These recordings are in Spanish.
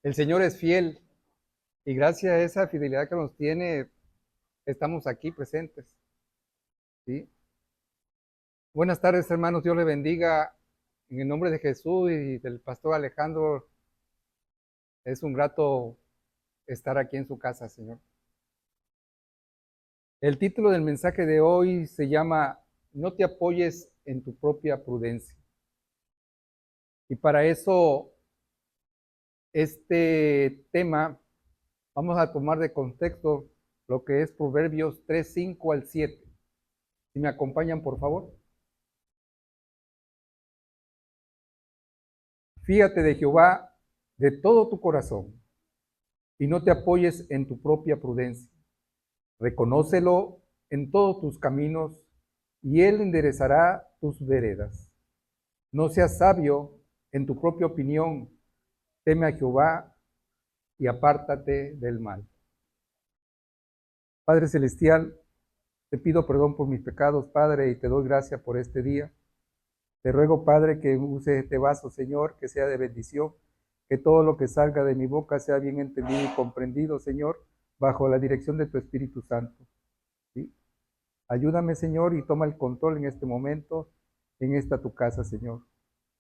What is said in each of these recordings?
El Señor es fiel y gracias a esa fidelidad que nos tiene, estamos aquí presentes. ¿Sí? Buenas tardes, hermanos. Dios le bendiga. En el nombre de Jesús y del pastor Alejandro, es un grato estar aquí en su casa, Señor. El título del mensaje de hoy se llama No te apoyes en tu propia prudencia. Y para eso, este tema, vamos a tomar de contexto lo que es Proverbios 3, 5 al 7. Si me acompañan, por favor. Fíate de Jehová de todo tu corazón y no te apoyes en tu propia prudencia. Reconócelo en todos tus caminos y él enderezará tus veredas. No seas sabio en tu propia opinión, teme a Jehová y apártate del mal. Padre Celestial, te pido perdón por mis pecados, Padre, y te doy gracias por este día. Te ruego, Padre, que use este vaso, Señor, que sea de bendición, que todo lo que salga de mi boca sea bien entendido y comprendido, Señor, bajo la dirección de tu Espíritu Santo. ¿Sí? Ayúdame, Señor, y toma el control en este momento, en esta tu casa, Señor.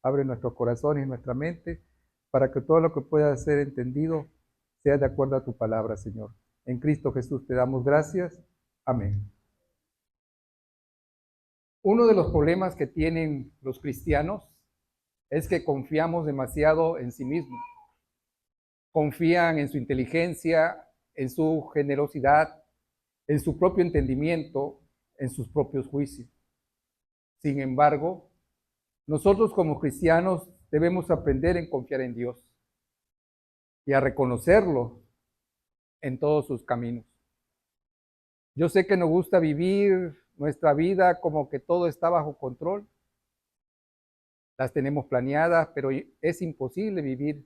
Abre nuestro corazón y nuestra mente para que todo lo que pueda ser entendido sea de acuerdo a tu palabra, Señor. En Cristo Jesús te damos gracias. Amén. Uno de los problemas que tienen los cristianos es que confiamos demasiado en sí mismos. Confían en su inteligencia, en su generosidad, en su propio entendimiento, en sus propios juicios. Sin embargo, nosotros como cristianos debemos aprender en confiar en Dios y a reconocerlo en todos sus caminos. Yo sé que nos gusta vivir nuestra vida como que todo está bajo control. Las tenemos planeadas, pero es imposible vivir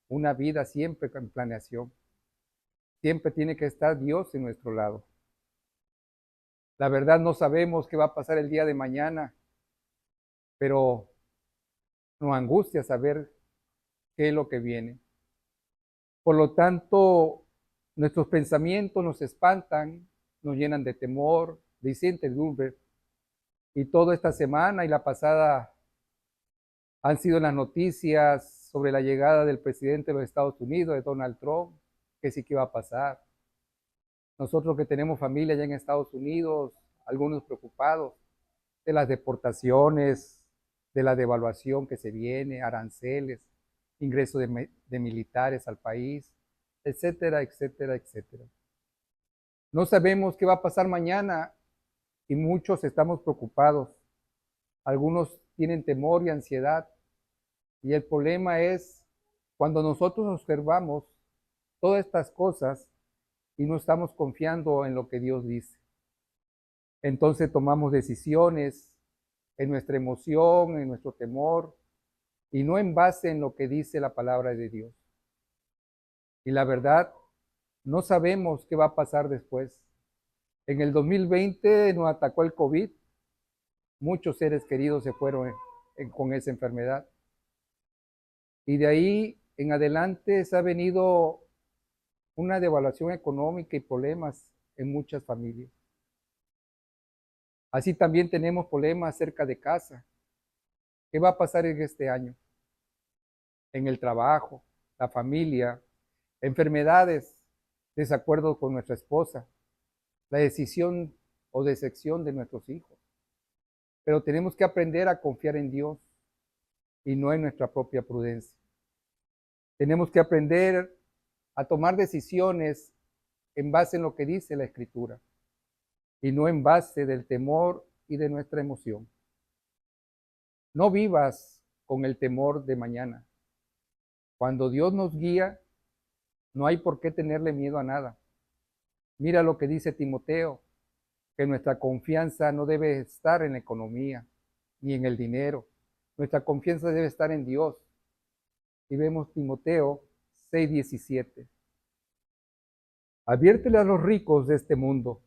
una vida siempre con planeación. Siempre tiene que estar Dios en nuestro lado. La verdad no sabemos qué va a pasar el día de mañana, pero nos angustia saber qué es lo que viene. Por lo tanto, nuestros pensamientos nos espantan, nos llenan de temor, de incertidumbre. Y toda esta semana y la pasada han sido las noticias sobre la llegada del presidente de los Estados Unidos, de Donald Trump, que sí que va a pasar. Nosotros que tenemos familia allá en Estados Unidos, algunos preocupados de las deportaciones, de la devaluación que se viene, aranceles, ingreso de militares al país, etcétera, etcétera, etcétera. No sabemos qué va a pasar mañana y muchos estamos preocupados. Algunos tienen temor y ansiedad. Y el problema es cuando nosotros observamos todas estas cosas y no estamos confiando en lo que Dios dice. Entonces tomamos decisiones en nuestra emoción, en nuestro temor, y no en base en lo que dice la palabra de Dios. Y la verdad, no sabemos qué va a pasar después. En el 2020 nos atacó el COVID, muchos seres queridos se fueron con esa enfermedad. Y de ahí en adelante se ha venido una devaluación económica y problemas en muchas familias. Así también tenemos problemas cerca de casa. ¿Qué va a pasar en este año? En el trabajo, la familia, enfermedades, desacuerdos con nuestra esposa, la decisión o decepción de nuestros hijos. Pero tenemos que aprender a confiar en Dios y no en nuestra propia prudencia. Tenemos que aprender a tomar decisiones en base en lo que dice la Escritura y no en base del temor y de nuestra emoción. No vivas con el temor de mañana. Cuando Dios nos guía, no hay por qué tenerle miedo a nada. Mira lo que dice Timoteo, que nuestra confianza no debe estar en la economía ni en el dinero. Nuestra confianza debe estar en Dios. Y vemos Timoteo 6:17. Adviértele a los ricos de este mundo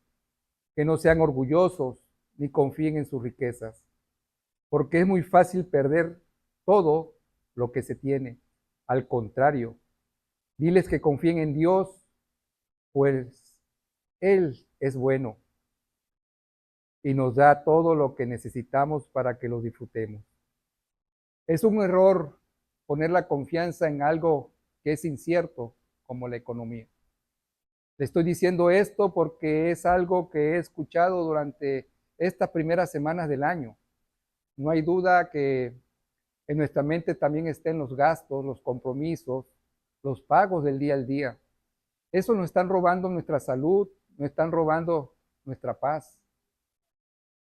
que no sean orgullosos ni confíen en sus riquezas, porque es muy fácil perder todo lo que se tiene. Al contrario, Diles que confíen en Dios, pues Él es bueno y nos da todo lo que necesitamos para que lo disfrutemos. Es un error poner la confianza en algo que es incierto, como la economía. Le estoy diciendo esto porque es algo que he escuchado durante estas primeras semanas del año. No hay duda que en nuestra mente también estén los gastos, los compromisos, los pagos del día al día. Eso nos están robando nuestra salud, nos están robando nuestra paz.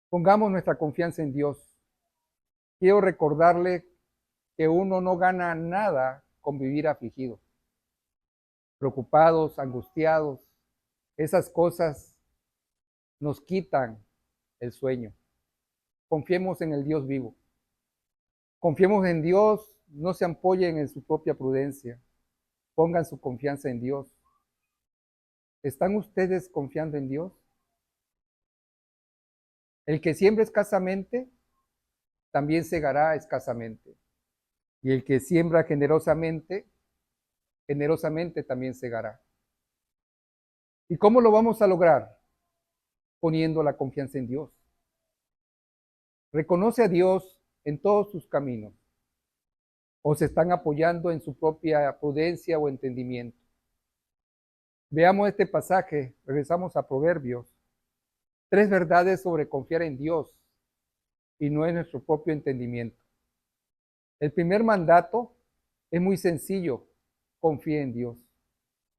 Pongamos nuestra confianza en Dios. Quiero recordarle que uno no gana nada con vivir afligido, preocupados, angustiados. Esas cosas nos quitan el sueño. Confiemos en el Dios vivo. Confiemos en Dios, no se apoyen en su propia prudencia. Pongan su confianza en Dios. ¿Están ustedes confiando en Dios? El que siembra escasamente, también segará escasamente. Y el que siembra generosamente, generosamente también segará. ¿Y cómo lo vamos a lograr? Poniendo la confianza en Dios. Reconoce a Dios en todos sus caminos. O se están apoyando en su propia prudencia o entendimiento. Veamos este pasaje, regresamos a Proverbios. 3 verdades sobre confiar en Dios y no en nuestro propio entendimiento. El primer mandato es muy sencillo, confíe en Dios.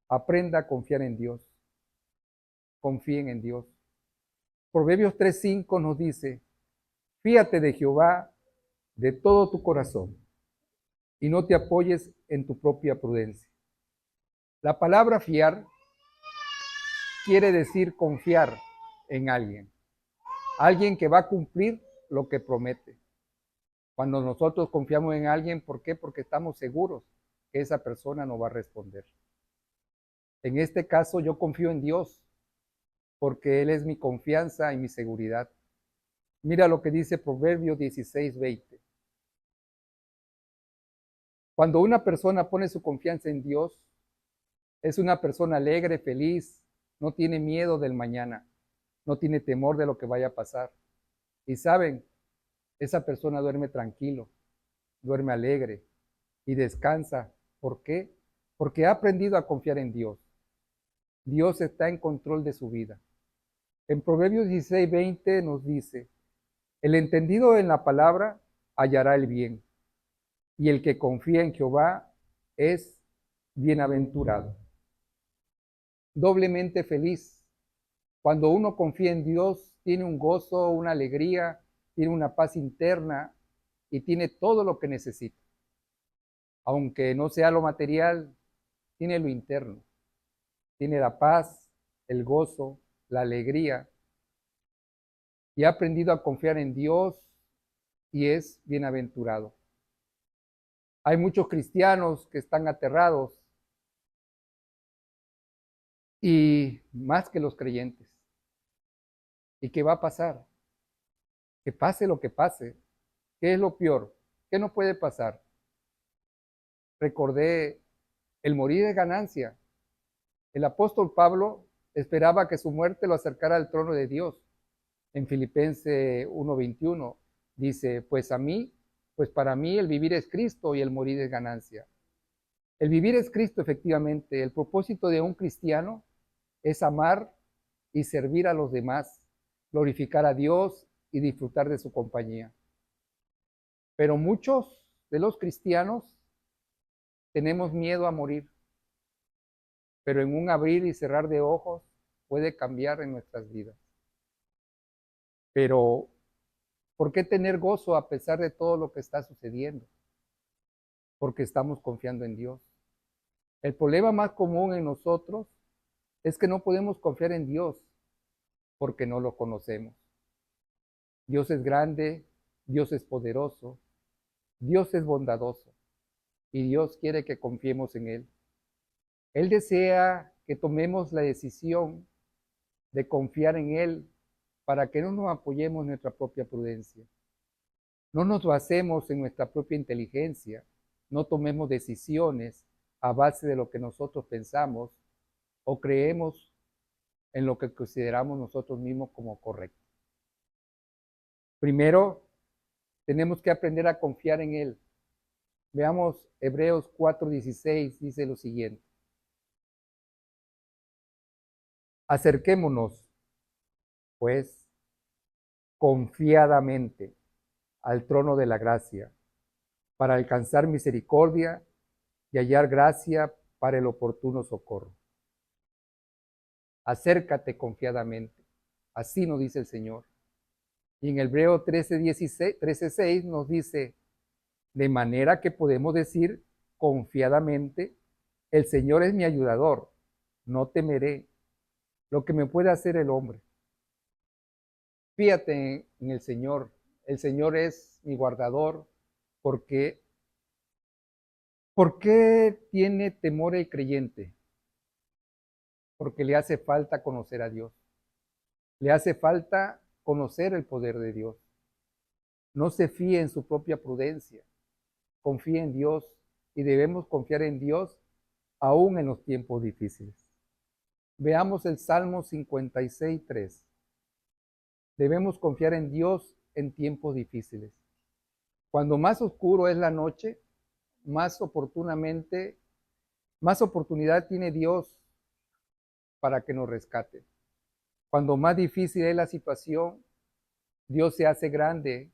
Aprenda a confiar en Dios. Confíen en Dios. Proverbios 3:5 nos dice, fíate de Jehová de todo tu corazón y no te apoyes en tu propia prudencia. La palabra fiar quiere decir confiar en alguien. Alguien que va a cumplir lo que promete. Cuando nosotros confiamos en alguien, ¿por qué? Porque estamos seguros que esa persona nos va a responder. En este caso yo confío en Dios, porque Él es mi confianza y mi seguridad. Mira lo que dice Proverbios 16:20. Cuando una persona pone su confianza en Dios, es una persona alegre, feliz, no tiene miedo del mañana, no tiene temor de lo que vaya a pasar. Y saben, esa persona duerme tranquilo, duerme alegre y descansa. ¿Por qué? Porque ha aprendido a confiar en Dios. Dios está en control de su vida. En Proverbios 16:20 nos dice, el entendido en la palabra hallará el bien, y el que confía en Jehová es bienaventurado. Doblemente feliz. Cuando uno confía en Dios, tiene un gozo, una alegría, tiene una paz interna y tiene todo lo que necesita. Aunque no sea lo material, tiene lo interno. Tiene la paz, el gozo, la alegría. Y ha aprendido a confiar en Dios y es bienaventurado. Hay muchos cristianos que están aterrados y más que los creyentes. ¿Y qué va a pasar? Que pase lo que pase. ¿Qué es lo peor? ¿Qué no puede pasar? Recordé, el morir es ganancia. El apóstol Pablo esperaba que su muerte lo acercara al trono de Dios. En Filipenses 1:21 dice, pues para mí el vivir es Cristo y el morir es ganancia. El vivir es Cristo, efectivamente. El propósito de un cristiano es amar y servir a los demás, glorificar a Dios y disfrutar de su compañía. Pero muchos de los cristianos tenemos miedo a morir, pero en un abrir y cerrar de ojos puede cambiar en nuestras vidas. Pero, ¿por qué tener gozo a pesar de todo lo que está sucediendo? Porque estamos confiando en Dios. El problema más común en nosotros es que no podemos confiar en Dios porque no lo conocemos. Dios es grande, Dios es poderoso, Dios es bondadoso y Dios quiere que confiemos en Él. Él desea que tomemos la decisión de confiar en Él para que no nos apoyemos en nuestra propia prudencia. No nos basemos en nuestra propia inteligencia, no tomemos decisiones a base de lo que nosotros pensamos o creemos en lo que consideramos nosotros mismos como correcto. Primero, tenemos que aprender a confiar en Él. Veamos Hebreos 4:16, dice lo siguiente. Acerquémonos, pues, confiadamente al trono de la gracia, para alcanzar misericordia y hallar gracia para el oportuno socorro. Acércate confiadamente, así nos dice el Señor. Y en Hebreo 13:6 nos dice, de manera que podemos decir confiadamente, el Señor es mi ayudador, no temeré lo que me puede hacer el hombre. Fíjate en el Señor es mi guardador, porque ¿por qué tiene temor el creyente? Porque le hace falta conocer a Dios, le hace falta conocer el poder de Dios. No se fíe en su propia prudencia, confíe en Dios y debemos confiar en Dios aún en los tiempos difíciles. Veamos el Salmo 56:3. Debemos confiar en Dios en tiempos difíciles. Cuando más oscuro es la noche, más oportunidad tiene Dios para que nos rescate. Cuando más difícil es la situación, Dios se hace grande.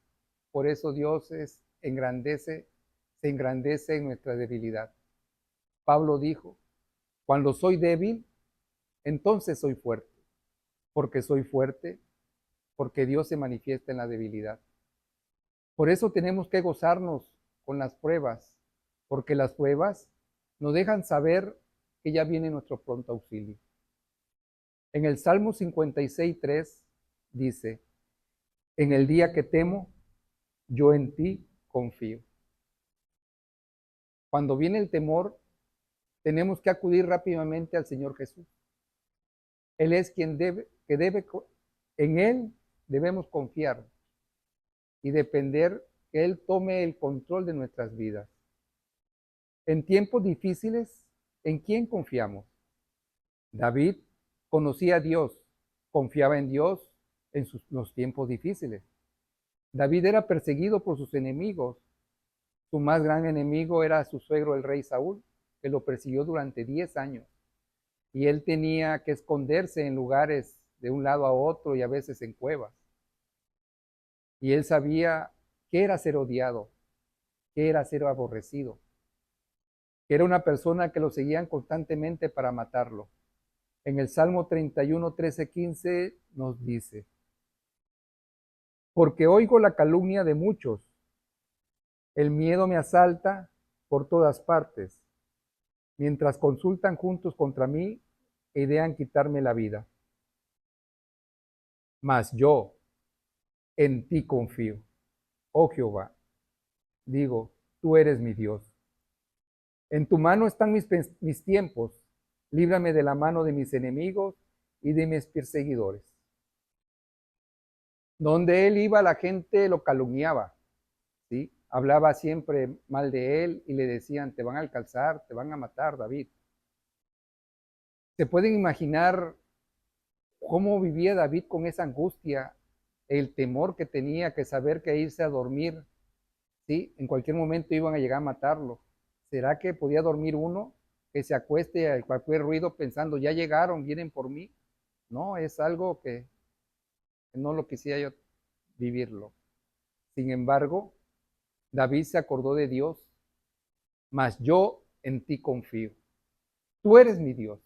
Por eso Dios se engrandece en nuestra debilidad. Pablo dijo, cuando soy débil, entonces soy fuerte. Porque soy fuerte, porque Dios se manifiesta en la debilidad. Por eso tenemos que gozarnos con las pruebas, porque las pruebas nos dejan saber que ya viene nuestro pronto auxilio. En el Salmo 56:3 dice, en el día que temo, yo en ti confío. Cuando viene el temor, tenemos que acudir rápidamente al Señor Jesús. Él es quien en Él debemos confiar y depender que Él tome el control de nuestras vidas. En tiempos difíciles, ¿en quién confiamos? David conocía a Dios, confiaba en Dios en los tiempos difíciles. David era perseguido por sus enemigos. Su más gran enemigo era su suegro, el rey Saúl, que lo persiguió durante 10 años. Y él tenía que esconderse en lugares de un lado a otro y a veces en cuevas. Y él sabía qué era ser odiado, qué era ser aborrecido, que era una persona que lo seguían constantemente para matarlo. En el Salmo 31, 13, 15 nos dice, porque oigo la calumnia de muchos, el miedo me asalta por todas partes, mientras consultan juntos contra mí e idean quitarme la vida. Mas yo en ti confío, oh Jehová, digo, tú eres mi Dios. En tu mano están mis tiempos, líbrame de la mano de mis enemigos y de mis perseguidores. Donde él iba, la gente lo calumniaba, ¿sí? Hablaba siempre mal de él y le decían, te van a alcanzar, te van a matar, David. ¿Se pueden imaginar cómo vivía David con esa angustia, el temor que tenía, que saber que irse a dormir, ¿sí? En cualquier momento iban a llegar a matarlo? ¿Será que podía dormir uno que se acueste a cualquier ruido pensando, ya llegaron, vienen por mí? No, es algo que no lo quisiera yo vivirlo. Sin embargo, David se acordó de Dios, mas yo en ti confío. Tú eres mi Dios.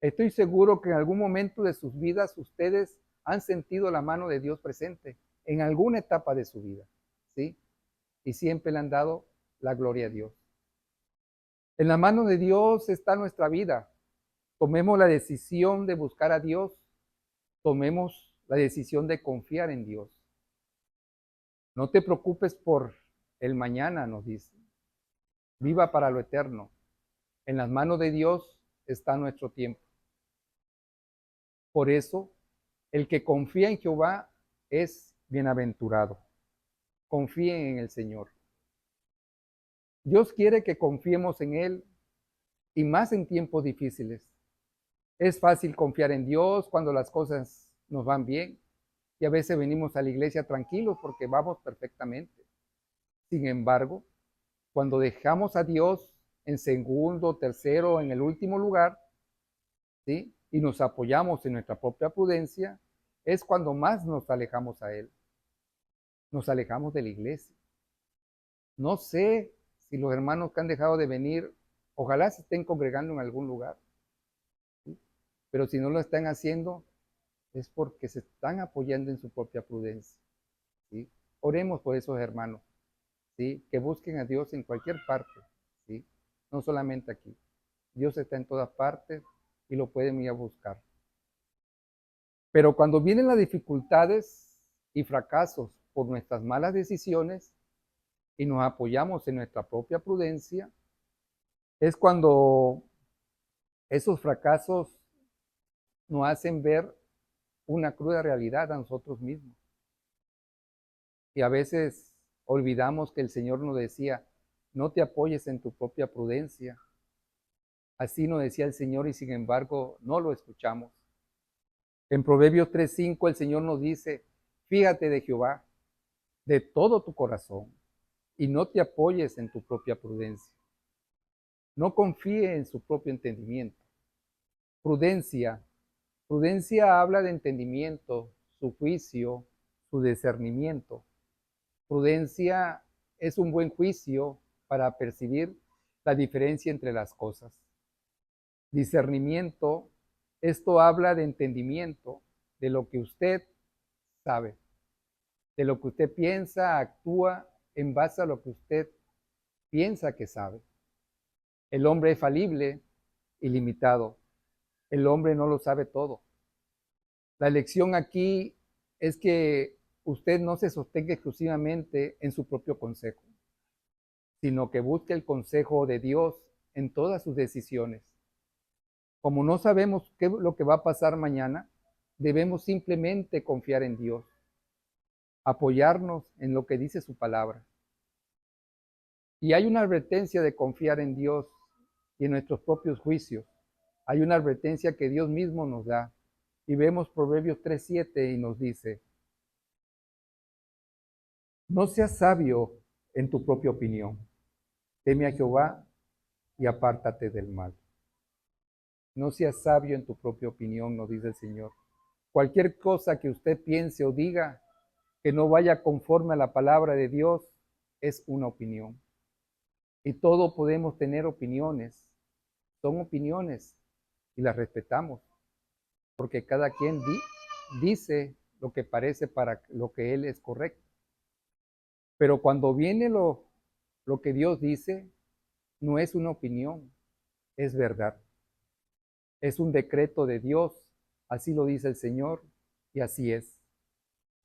Estoy seguro que en algún momento de sus vidas ustedes han sentido la mano de Dios presente en alguna etapa de su vida, ¿sí? Y siempre le han dado la gloria a Dios. En la mano de Dios está nuestra vida. Tomemos la decisión de buscar a Dios, tomemos la decisión de confiar en Dios. No te preocupes por el mañana, nos dice. Viva para lo eterno. En las manos de Dios está nuestro tiempo. Por eso, el que confía en Jehová es bienaventurado. Confíen en el Señor. Dios quiere que confiemos en Él y más en tiempos difíciles. Es fácil confiar en Dios cuando las cosas nos van bien y a veces venimos a la iglesia tranquilos porque vamos perfectamente. Sin embargo, cuando dejamos a Dios en segundo, tercero, en el último lugar, ¿sí? Y nos apoyamos en nuestra propia prudencia, es cuando más nos alejamos a Él. Nos alejamos de la iglesia. No sé si los hermanos que han dejado de venir, ojalá se estén congregando en algún lugar, ¿sí? Pero si no lo están haciendo, es porque se están apoyando en su propia prudencia, ¿sí? Oremos por esos hermanos, ¿sí? Que busquen a Dios en cualquier parte, ¿sí? No solamente aquí. Dios está en todas partes y lo pueden ir a buscar. Pero cuando vienen las dificultades y fracasos por nuestras malas decisiones y nos apoyamos en nuestra propia prudencia, es cuando esos fracasos nos hacen ver una cruda realidad a nosotros mismos. Y a veces olvidamos que el Señor nos decía, no te apoyes en tu propia prudencia. Así nos decía el Señor y sin embargo no lo escuchamos. En Proverbios 3:5 el Señor nos dice, fíjate de Jehová de todo tu corazón y no te apoyes en tu propia prudencia. No confíe en su propio entendimiento. Prudencia. Prudencia habla de entendimiento, su juicio, su discernimiento. Prudencia es un buen juicio para percibir la diferencia entre las cosas. Discernimiento, esto habla de entendimiento, de lo que usted sabe, de lo que usted piensa, actúa en base a lo que usted piensa que sabe. El hombre es falible y limitado. El hombre no lo sabe todo. La lección aquí es que usted no se sostenga exclusivamente en su propio consejo, sino que busque el consejo de Dios en todas sus decisiones. Como no sabemos qué es lo que va a pasar mañana, debemos simplemente confiar en Dios, apoyarnos en lo que dice su palabra. Y hay una advertencia de confiar en Dios y en nuestros propios juicios. Hay una advertencia que Dios mismo nos da. Y vemos Proverbios 3:7 y nos dice, no seas sabio en tu propia opinión. Teme a Jehová y apártate del mal. No seas sabio en tu propia opinión, nos dice el Señor. Cualquier cosa que usted piense o diga que no vaya conforme a la palabra de Dios es una opinión. Y todos podemos tener opiniones. Son opiniones y las respetamos, porque cada quien dice lo que parece para lo que él es correcto. Pero cuando viene lo que Dios dice, no es una opinión, es verdad. Es un decreto de Dios, así lo dice el Señor, y así es.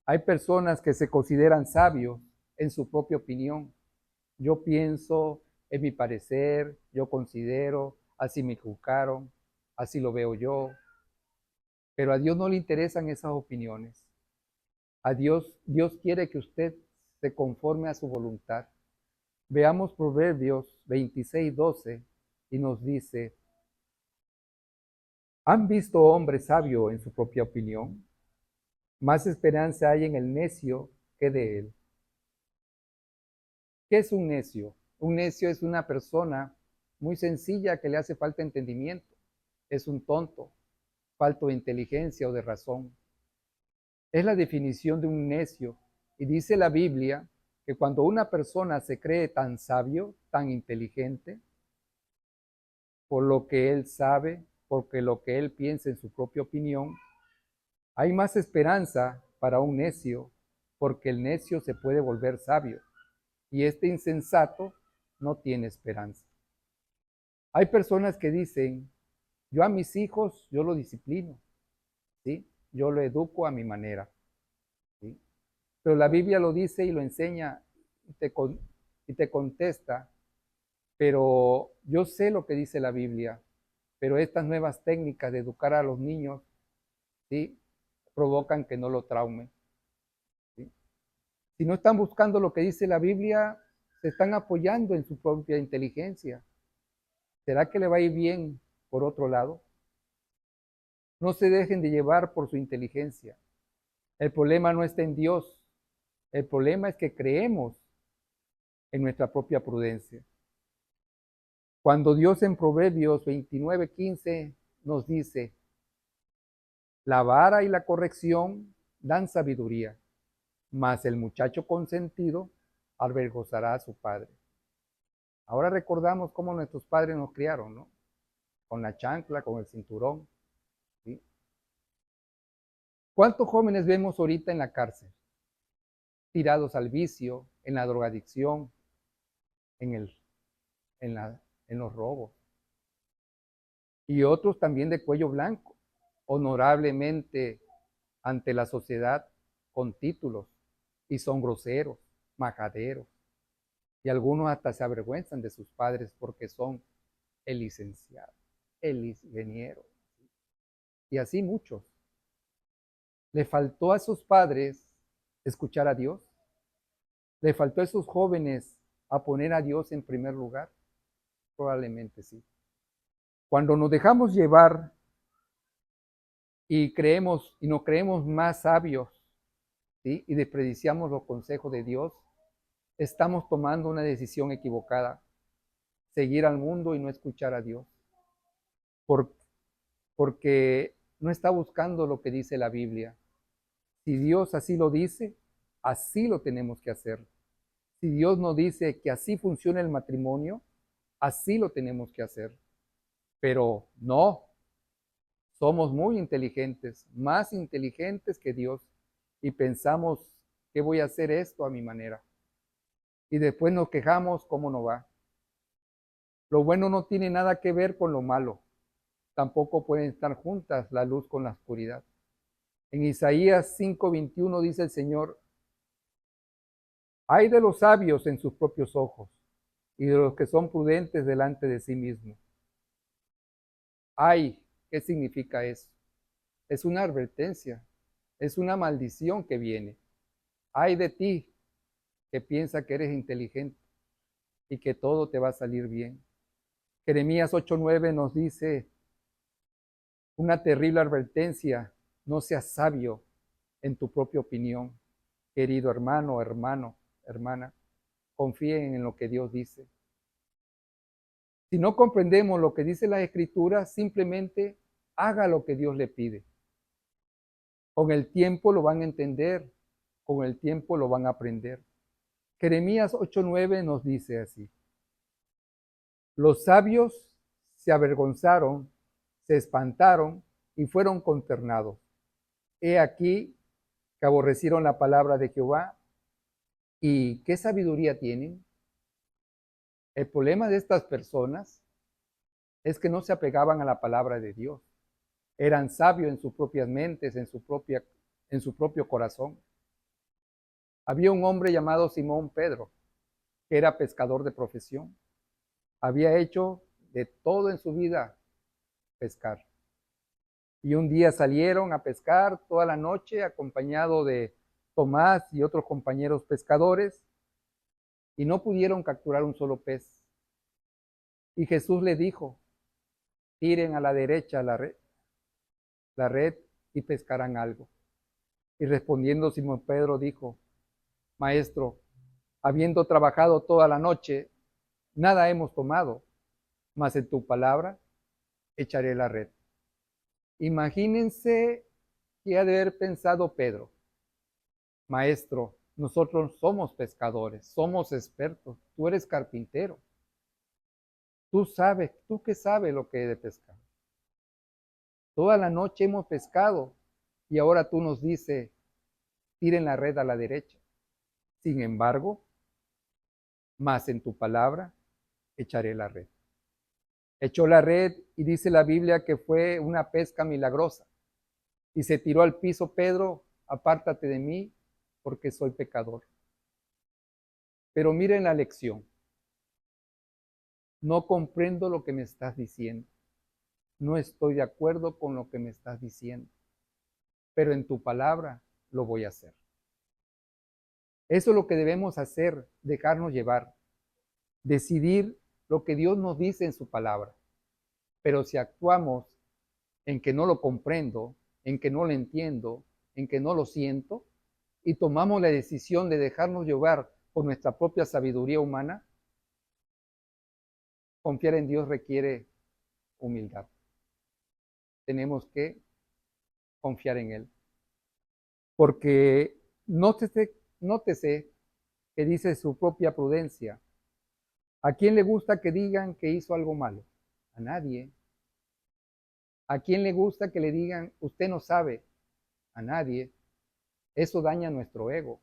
Hay personas que se consideran sabios en su propia opinión. Yo pienso, es mi parecer, yo considero, así me juzgaron, así lo veo yo. Pero a Dios no le interesan esas opiniones. A Dios quiere que usted se conforme a su voluntad. Veamos Proverbios 26:12 y nos dice, ¿han visto hombre sabio en su propia opinión? Más esperanza hay en el necio que de él. ¿Qué es un necio? Un necio es una persona muy sencilla que le hace falta entendimiento. Es un tonto, falto de inteligencia o de razón. Es la definición de un necio. Y dice la Biblia que cuando una persona se cree tan sabio, tan inteligente, por lo que él sabe, porque lo que él piensa en su propia opinión, hay más esperanza para un necio, porque el necio se puede volver sabio y este insensato no tiene esperanza. Hay personas que dicen, yo a mis hijos, yo lo disciplino, ¿sí? Yo lo educo a mi manera, ¿sí? Pero la Biblia lo dice y lo enseña y te contesta, pero yo sé lo que dice la Biblia, pero estas nuevas técnicas de educar a los niños, ¿sí? Provocan que no lo traumen, ¿sí? Si no están buscando lo que dice la Biblia, se están apoyando en su propia inteligencia. ¿Será que le va a ir bien por otro lado? No se dejen de llevar por su inteligencia. El problema no está en Dios. El problema es que creemos en nuestra propia prudencia. Cuando Dios en Proverbios 29:15 nos dice, la vara y la corrección dan sabiduría, mas el muchacho consentido avergonzará a su padre. Ahora recordamos cómo nuestros padres nos criaron, ¿no? Con la chancla, con el cinturón, ¿sí? ¿Cuántos jóvenes vemos ahorita en la cárcel? Tirados al vicio, en la drogadicción, en, el, en los robos. Y otros también de cuello blanco, honorablemente ante la sociedad con títulos, y son groseros, majaderos. Y algunos hasta se avergüenzan de sus padres porque son el licenciado, el ingeniero. Y así muchos. ¿Le faltó a sus padres escuchar a Dios? ¿Le faltó a esos jóvenes a poner a Dios en primer lugar? Probablemente sí. Cuando nos dejamos llevar y creemos y nos creemos más sabios, ¿sí? Y despreciamos los consejos de Dios, estamos tomando una decisión equivocada, seguir al mundo y no escuchar a Dios, porque no está buscando lo que dice la Biblia. Si Dios así lo dice, así lo tenemos que hacer. Si Dios nos dice que así funciona el matrimonio, así lo tenemos que hacer. Pero no, somos muy inteligentes, más inteligentes que Dios, y pensamos que voy a hacer esto a mi manera. Y después nos quejamos cómo no va. Lo bueno no tiene nada que ver con lo malo. Tampoco pueden estar juntas la luz con la oscuridad. En Isaías 5:21 dice el Señor, hay de los sabios en sus propios ojos y de los que son prudentes delante de sí mismos. Ay, ¿qué significa eso? Es una advertencia, es una maldición que viene. Ay de ti que piensa que eres inteligente y que todo te va a salir bien. Jeremías 8:9 nos dice una terrible advertencia, no seas sabio en tu propia opinión. Querido hermano, hermana, confíen en lo que Dios dice. Si no comprendemos lo que dice la Escritura, simplemente haga lo que Dios le pide. Con el tiempo lo van a entender, con el tiempo lo van a aprender. Jeremías 8:9 nos dice así, los sabios se avergonzaron, se espantaron y fueron consternados. He aquí que aborrecieron la palabra de Jehová. ¿Y qué sabiduría tienen? El problema de estas personas es que no se apegaban a la palabra de Dios. Eran sabios en sus propias mentes, en su propio corazón. Había un hombre llamado Simón Pedro, que era pescador de profesión. Había hecho de todo en su vida pescar. Y un día salieron a pescar toda la noche acompañado de Tomás y otros compañeros pescadores y no pudieron capturar un solo pez. Y Jesús le dijo, tiren a la derecha la red y pescarán algo. Y respondiendo Simón Pedro dijo, Maestro, habiendo trabajado toda la noche, nada hemos tomado, mas en tu palabra echaré la red. Imagínense qué ha de haber pensado Pedro. Maestro, nosotros somos pescadores, somos expertos, tú eres carpintero. Tú sabes, tú qué sabes lo que he de pescar. Toda la noche hemos pescado y ahora tú nos dices, tiren la red a la derecha. Sin embargo, más en tu palabra echaré la red. Echó la red y dice la Biblia que fue una pesca milagrosa. Y se tiró al piso, Pedro, apártate de mí porque soy pecador. Pero miren la lección. No comprendo lo que me estás diciendo. No estoy de acuerdo con lo que me estás diciendo. Pero en tu palabra lo voy a hacer. Eso es lo que debemos hacer, dejarnos llevar. decidir lo que Dios nos dice en su palabra. Pero si actuamos en que no lo comprendo, en que no lo entiendo, en que no lo siento, y tomamos la decisión de dejarnos llevar por nuestra propia sabiduría humana, confiar en Dios requiere humildad. Tenemos que confiar en Él. Porque nótese que dice su propia prudencia. ¿A quién le gusta que digan que hizo algo malo? A nadie. ¿A quién le gusta que le digan, usted no sabe? A nadie. Eso daña nuestro ego.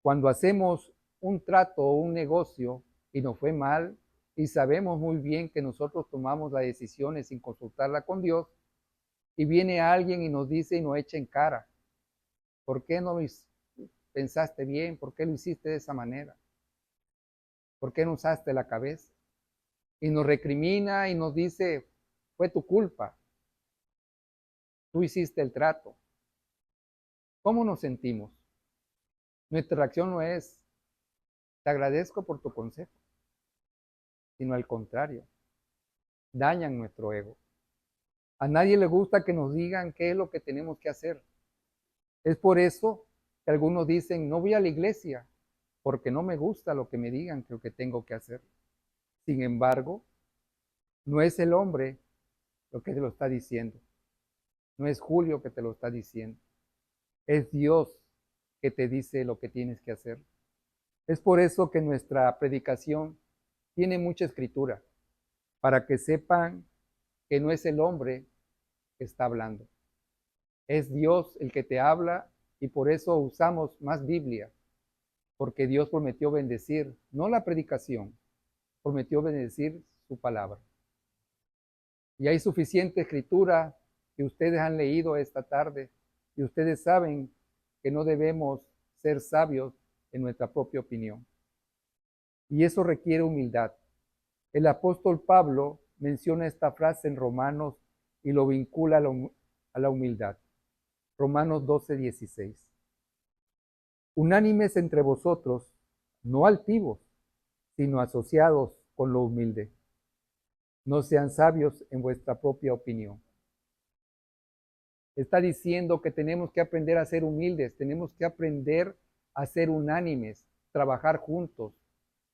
Cuando hacemos un trato o un negocio y nos fue mal y sabemos muy bien que nosotros tomamos las decisiones sin consultarla con Dios, y viene alguien y nos dice y nos echa en cara, ¿por qué no pensaste bien? ¿Por qué lo hiciste de esa manera? ¿Por qué no usaste la cabeza? Y nos recrimina y nos dice, fue tu culpa, tú hiciste el trato. ¿Cómo nos sentimos? Nuestra reacción no es, te agradezco por tu consejo, sino al contrario, dañan nuestro ego. A nadie le gusta que nos digan qué es lo que tenemos que hacer. Es por eso que algunos dicen, no voy a la iglesia, porque no me gusta lo que me digan que lo que tengo que hacer. Sin embargo, no es el hombre lo que te lo está diciendo. No es Julio que te lo está diciendo. Es Dios que te dice lo que tienes que hacer. Es por eso que nuestra predicación tiene mucha escritura, para que sepan que no es el hombre que está hablando. Es Dios el que te habla y por eso usamos más Biblia, porque Dios prometió bendecir, no la predicación, prometió bendecir su palabra. Y hay suficiente escritura que ustedes han leído esta tarde y ustedes saben que no debemos ser sabios en nuestra propia opinión. Y eso requiere humildad. El apóstol Pablo menciona esta frase en Romanos y lo vincula a la humildad. Romanos 12:16. Unánimes entre vosotros, no altivos, sino asociados con lo humilde. No sean sabios en vuestra propia opinión. Está diciendo que tenemos que aprender a ser humildes, tenemos que aprender a ser unánimes, trabajar juntos.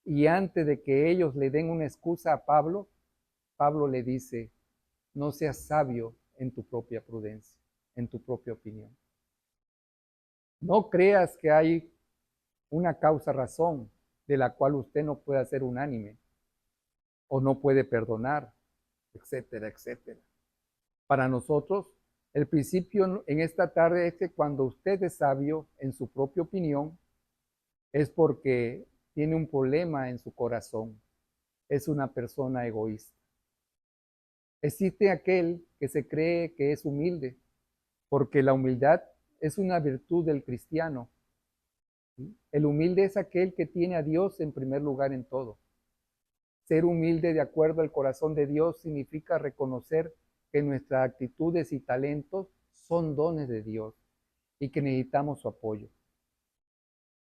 Y antes de que ellos le den una excusa a Pablo, Pablo le dice, no seas sabio en tu propia prudencia, en tu propia opinión. No creas que hay una causa razón de la cual usted no pueda ser unánime o no puede perdonar, etcétera, etcétera. Para nosotros, el principio en esta tarde es que cuando usted es sabio en su propia opinión, es porque tiene un problema en su corazón. Es una persona egoísta. Existe aquel que se cree que es humilde, porque la humildad es una virtud del cristiano. El humilde es aquel que tiene a Dios en primer lugar en todo. Ser humilde de acuerdo al corazón de Dios significa reconocer que nuestras actitudes y talentos son dones de Dios y que necesitamos su apoyo.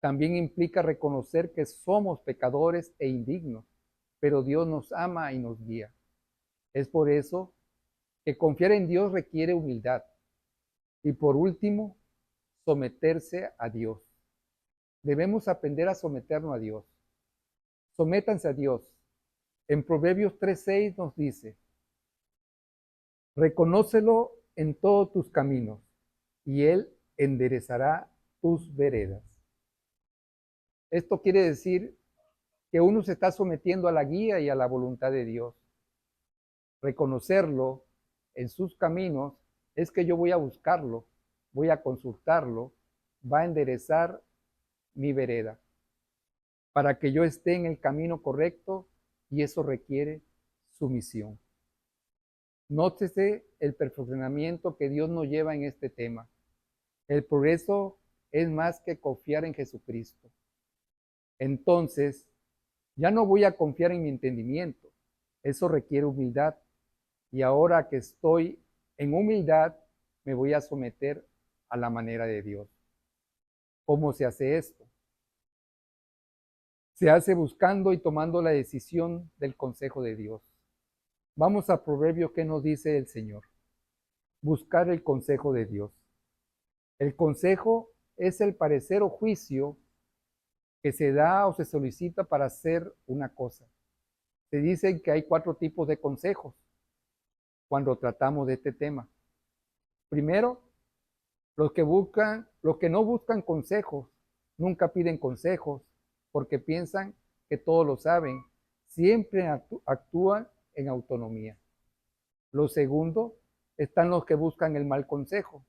También implica reconocer que somos pecadores e indignos, pero Dios nos ama y nos guía. Es por eso que confiar en Dios requiere humildad. Y por último, someterse a Dios. Debemos aprender a someternos a Dios. Sométanse a Dios. En Proverbios 3:6 nos dice, reconócelo en todos tus caminos, y Él enderezará tus veredas. Esto quiere decir que uno se está sometiendo a la guía y a la voluntad de Dios. Reconocerlo en sus caminos es que yo voy a buscarlo, voy a consultarlo, va a enderezar mi vereda para que yo esté en el camino correcto y eso requiere sumisión. Nótese el perfeccionamiento que Dios nos lleva en este tema. El progreso es más que confiar en Jesucristo. Entonces, ya no voy a confiar en mi entendimiento. Eso requiere humildad. Y ahora que estoy en humildad, me voy a someter a la manera de Dios. ¿Cómo se hace esto? se hace buscando y tomando la decisión del consejo de Dios. Vamos a Proverbios, ¿qué nos dice el Señor? Buscar el consejo de Dios. El consejo es el parecer o juicio que se da o se solicita para hacer una cosa. Se dice que hay 4 tipos de consejos cuando tratamos de este tema. Primero, los que no buscan consejos, nunca piden consejos porque piensan que todos lo saben, siempre actúan en autonomía. Lo segundo, están los que buscan el mal consejo.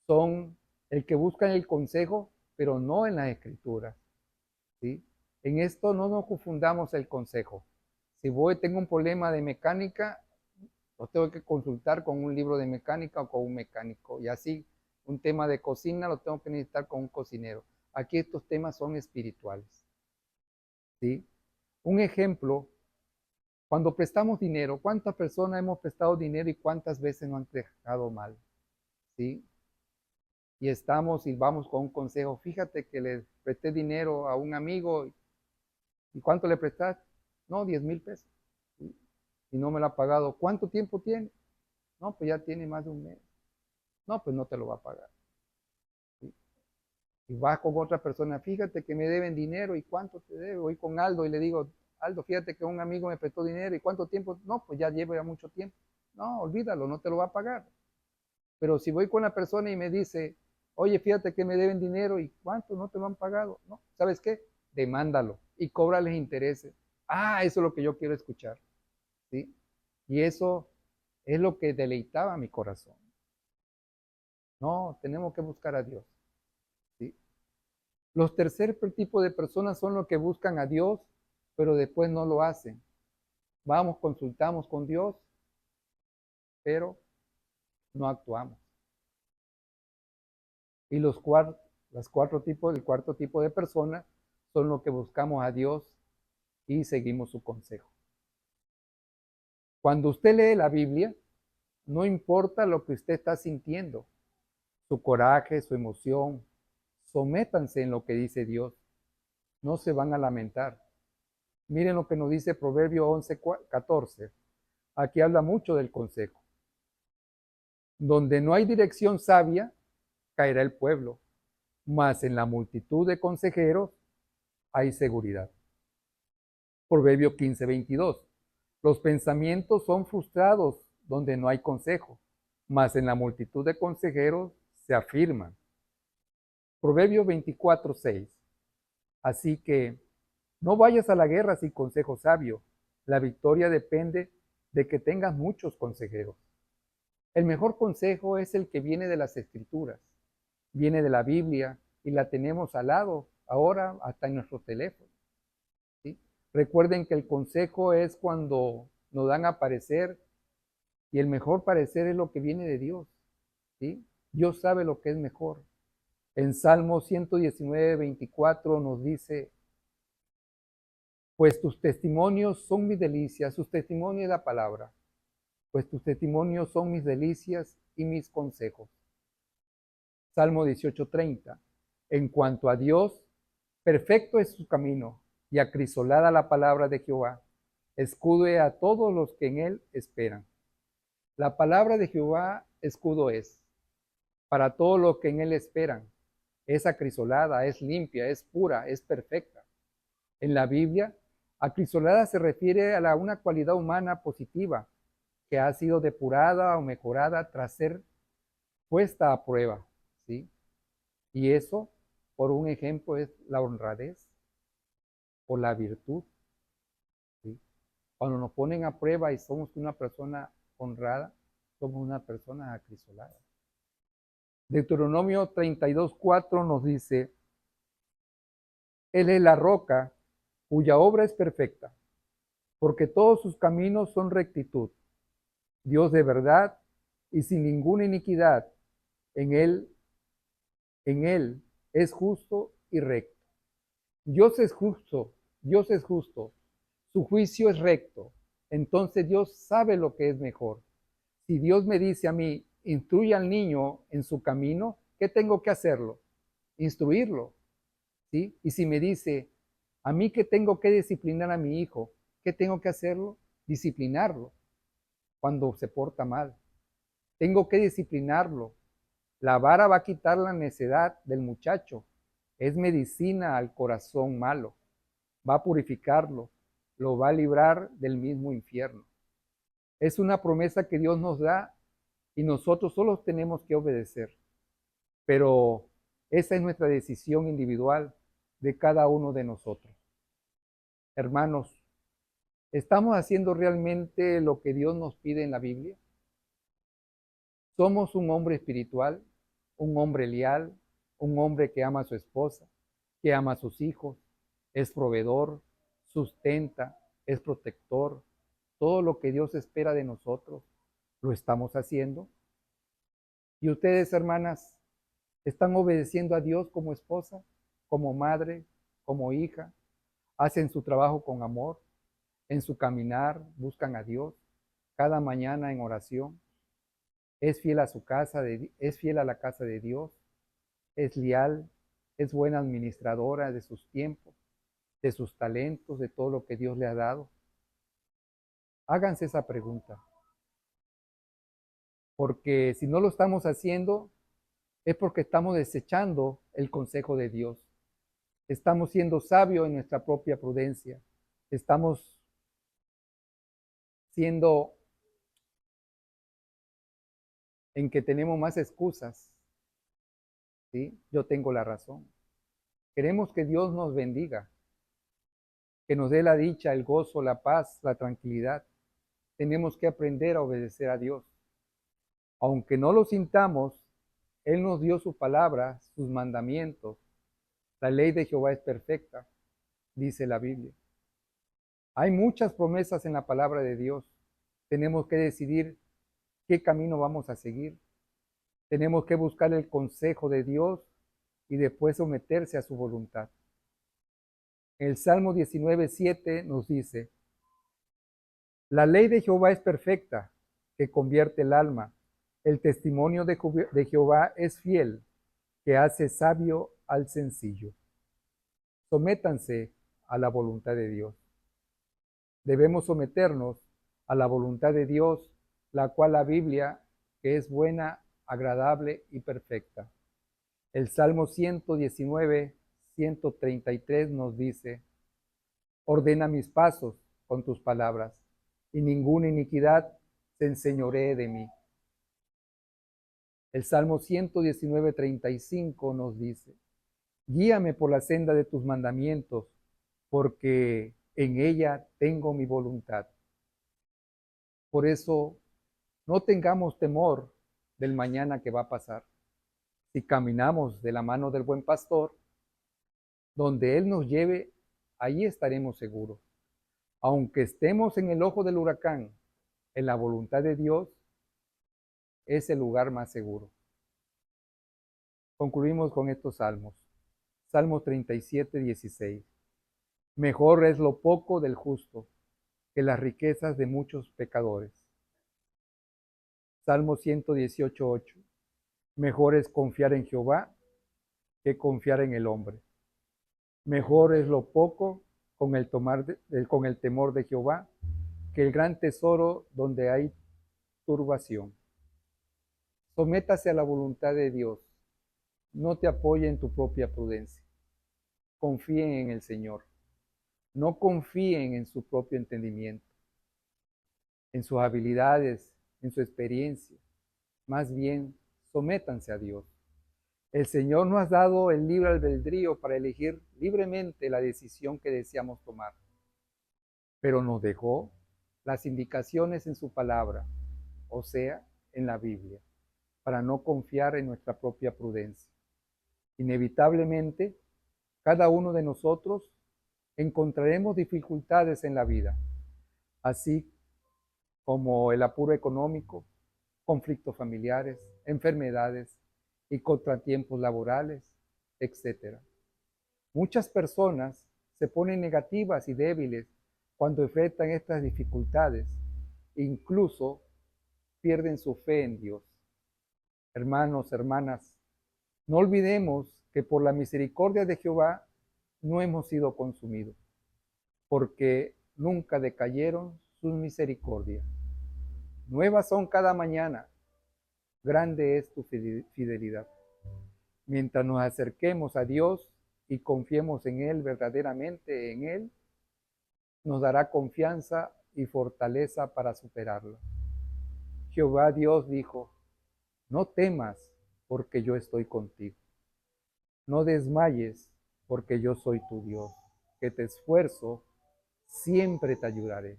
Son el que buscan el consejo, pero no en las escrituras, ¿sí? En esto no nos confundamos el consejo. Si tengo un problema de mecánica, lo tengo que consultar con un libro de mecánica o con un mecánico. Y así, un tema de cocina lo tengo que necesitar con un cocinero. Aquí estos temas son espirituales, ¿sí? Un ejemplo, cuando prestamos dinero, ¿cuántas personas hemos prestado dinero y cuántas veces nos han dejado mal? ¿Sí? Y estamos y vamos con un consejo. Fíjate que le presté dinero a un amigo. ¿Y cuánto le prestaste? No, 10,000 pesos. ¿Sí? Y no me lo ha pagado. ¿Cuánto tiempo tiene? No, pues ya tiene más de un mes. No, pues no te lo va a pagar. ¿Sí? Y vas con otra persona, fíjate que me deben dinero, ¿y cuánto te debe? Voy con Aldo y le digo, Aldo, fíjate que un amigo me prestó dinero, ¿y cuánto tiempo? No, pues ya llevo ya mucho tiempo. No, olvídalo, no te lo va a pagar. Pero si voy con la persona y me dice, oye, fíjate que me deben dinero, ¿y cuánto no te lo han pagado? No, ¿sabes qué? Demándalo y cóbrales intereses. Ah, eso es lo que yo quiero escuchar, ¿sí? Y eso es lo que deleitaba mi corazón. No, tenemos que buscar a Dios, ¿sí? Los tercer tipo de personas son los que buscan a Dios, pero después no lo hacen. Vamos, consultamos con Dios, pero no actuamos. Y el cuarto tipo de personas son los que buscamos a Dios y seguimos su consejo. Cuando usted lee la Biblia, no importa lo que usted está sintiendo, su coraje, su emoción, sométanse en lo que dice Dios. No se van a lamentar. Miren lo que nos dice Proverbio 11:14. Aquí habla mucho del consejo. Donde no hay dirección sabia, caerá el pueblo, mas en la multitud de consejeros hay seguridad. Proverbio 15:22. Los pensamientos son frustrados donde no hay consejo, mas en la multitud de consejeros se afirman. Proverbio 24:6. Así que no vayas a la guerra sin consejo sabio. La victoria depende de que tengas muchos consejeros. El mejor consejo es el que viene de las Escrituras, viene de la Biblia y la tenemos al lado, ahora hasta en nuestro teléfono, ¿sí? Recuerden que el consejo es cuando nos dan a parecer y el mejor parecer es lo que viene de Dios, ¿sí? Dios sabe lo que es mejor. En Salmo 119:24 nos dice, pues tus testimonios son mis delicias, sus testimonios es la palabra, pues tus testimonios son mis delicias y mis consejos. Salmo 18:30. En cuanto a Dios, perfecto es su camino y acrisolada la palabra de Jehová. Escudo a todos los que en él esperan. La palabra de Jehová escudo es para todos los que en él esperan. Es acrisolada, es limpia, es pura, es perfecta. En la Biblia, acrisolada se refiere a una cualidad humana positiva que ha sido depurada o mejorada tras ser puesta a prueba, ¿sí? Y eso, por un ejemplo, es la honradez o la virtud, ¿sí? Cuando nos ponen a prueba y somos una persona honrada, somos una persona acrisolada. Deuteronomio 32:4 nos dice, Él es la roca cuya obra es perfecta, porque todos sus caminos son rectitud. Dios de verdad y sin ninguna iniquidad, en él es justo y recto. Dios es justo, Dios es justo, su juicio es recto. Entonces Dios sabe lo que es mejor. Si Dios me dice a mí, instruye al niño en su camino, ¿qué tengo que hacerlo? Instruirlo, ¿sí? Y si me dice, A mí que tengo que disciplinar a mi hijo, ¿qué tengo que hacerlo? Disciplinarlo cuando se porta mal. Tengo que disciplinarlo. La vara va a quitar la necedad del muchacho. Es medicina al corazón malo. Va a purificarlo. Lo va a librar del mismo infierno. Es una promesa que Dios nos da y nosotros solo tenemos que obedecer. Pero esa es nuestra decisión individual de cada uno de nosotros. Hermanos, ¿estamos haciendo realmente lo que Dios nos pide en la Biblia? ¿Somos un hombre espiritual, un hombre leal, un hombre que ama a su esposa, que ama a sus hijos, es proveedor, sustenta, es protector? Todo lo que Dios espera de nosotros, ¿lo estamos haciendo? ¿Y ustedes, hermanas, están obedeciendo a Dios como esposa, como madre, como hija? ¿Hacen su trabajo con amor? ¿En su caminar buscan a Dios cada mañana en oración? ¿Es fiel a su casa, es fiel a la casa de Dios? ¿Es leal? ¿Es buena administradora de sus tiempos, de sus talentos, de todo lo que Dios le ha dado? Háganse esa pregunta, porque si no lo estamos haciendo, es porque estamos desechando el consejo de Dios. Estamos siendo sabios en nuestra propia prudencia. Estamos siendo en que tenemos más excusas. ¿Sí? Yo tengo la razón. Queremos que Dios nos bendiga, que nos dé la dicha, el gozo, la paz, la tranquilidad. Tenemos que aprender a obedecer a Dios. Aunque no lo sintamos, Él nos dio su palabra, sus mandamientos. La ley de Jehová es perfecta, dice la Biblia. Hay muchas promesas en la palabra de Dios. Tenemos que decidir qué camino vamos a seguir. Tenemos que buscar el consejo de Dios y después someterse a su voluntad. El Salmo 19:7 nos dice: la ley de Jehová es perfecta, que convierte el alma. El testimonio de Jehová es fiel, que hace sabio al sencillo. Sométanse a la voluntad de Dios. Debemos someternos a la voluntad de Dios, la cual la Biblia, que es buena, agradable y perfecta. El Salmo 119, 133 nos dice: ordena mis pasos con tus palabras, y ninguna iniquidad se enseñoree de mí. El Salmo 119, 35 nos dice: guíame por la senda de tus mandamientos, porque en ella tengo mi voluntad. Por eso, no tengamos temor del mañana que va a pasar. Si caminamos de la mano del buen pastor, donde Él nos lleve, allí estaremos seguros. Aunque estemos en el ojo del huracán, en la voluntad de Dios es el lugar más seguro. Concluimos con estos salmos. Salmo 37, 16. Mejor es lo poco del justo que las riquezas de muchos pecadores. Salmo 118, 8. Mejor es confiar en Jehová que confiar en el hombre. Mejor es lo poco con el temor de Jehová que el gran tesoro donde hay turbación. Sométase a la voluntad de Dios. No te apoye en tu propia prudencia. Confíen en el Señor. No confíen en su propio entendimiento, en sus habilidades, en su experiencia. Más bien, sométanse a Dios. El Señor nos ha dado el libre albedrío para elegir libremente la decisión que deseamos tomar, pero nos dejó las indicaciones en su palabra, o sea, en la Biblia, para no confiar en nuestra propia prudencia. Inevitablemente, cada uno de nosotros encontraremos dificultades en la vida, así como el apuro económico, conflictos familiares, enfermedades y contratiempos laborales, etc. Muchas personas se ponen negativas y débiles cuando enfrentan estas dificultades, incluso pierden su fe en Dios. Hermanos, hermanas, no olvidemos que por la misericordia de Jehová no hemos sido consumidos, porque nunca decayeron sus misericordias. Nuevas son cada mañana, grande es tu fidelidad. Mientras nos acerquemos a Dios y confiemos en Él verdaderamente, en Él, nos dará confianza y fortaleza para superarlo. Jehová Dios dijo, no temas, porque yo estoy contigo. No desmayes, porque yo soy tu Dios, que te esfuerzo, siempre te ayudaré,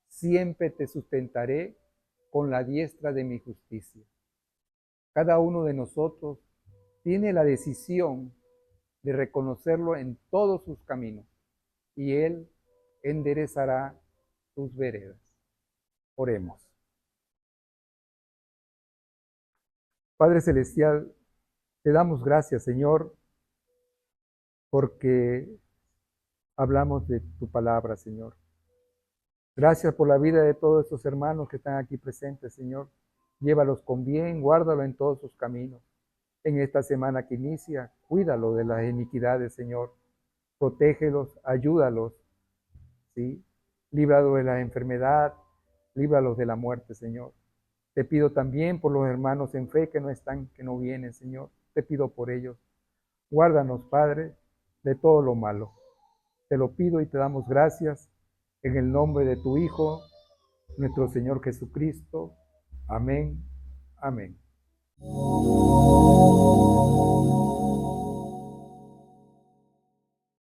siempre te sustentaré con la diestra de mi justicia. Cada uno de nosotros tiene la decisión de reconocerlo en todos sus caminos, y Él enderezará tus veredas. Oremos. Padre Celestial, te damos gracias, Señor, porque hablamos de tu palabra, Señor. Gracias por la vida de todos estos hermanos que están aquí presentes, Señor. Llévalos con bien, guárdalo en todos sus caminos. En esta semana que inicia, cuídalo de las iniquidades, Señor. Protégelos, ayúdalos, ¿sí? Líbralos de la enfermedad, líbralos de la muerte, Señor. Te pido también por los hermanos en fe que no están, que no vienen, Señor. Te pido por ellos. Guárdanos, Padre, de todo lo malo. Te lo pido y te damos gracias en el nombre de tu Hijo, nuestro Señor Jesucristo. Amén. Amén.